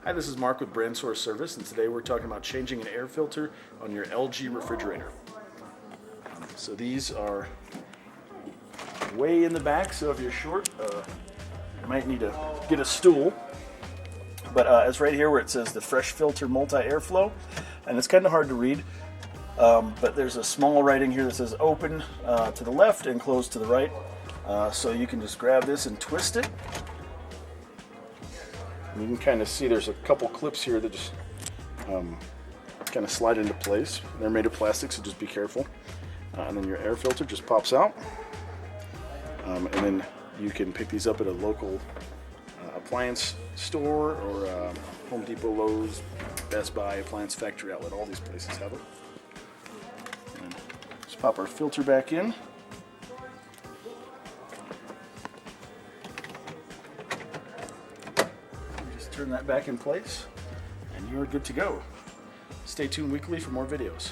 Hi, this is Mark with Brand Source Service, and today we're talking about changing an air filter on your LG refrigerator. So these are way in the back, so if you're short, you might need to get a stool. But it's right here where it says the Fresh Filter Multi-Airflow, and it's kind of hard to read, but there's a small writing here that says open to the left and close to the right. So you can just grab this and twist it. And you can kind of see there's a couple clips here that just kind of slide into place. They're made of plastic, so just be careful. And then your air filter just pops out. And then you can pick these up at a local appliance store or Home Depot, Lowe's, Best Buy, Appliance Factory Outlet. All these places have it. And just pop our filter back in. Turn that back in place, and you're good to go. Stay tuned weekly for more videos.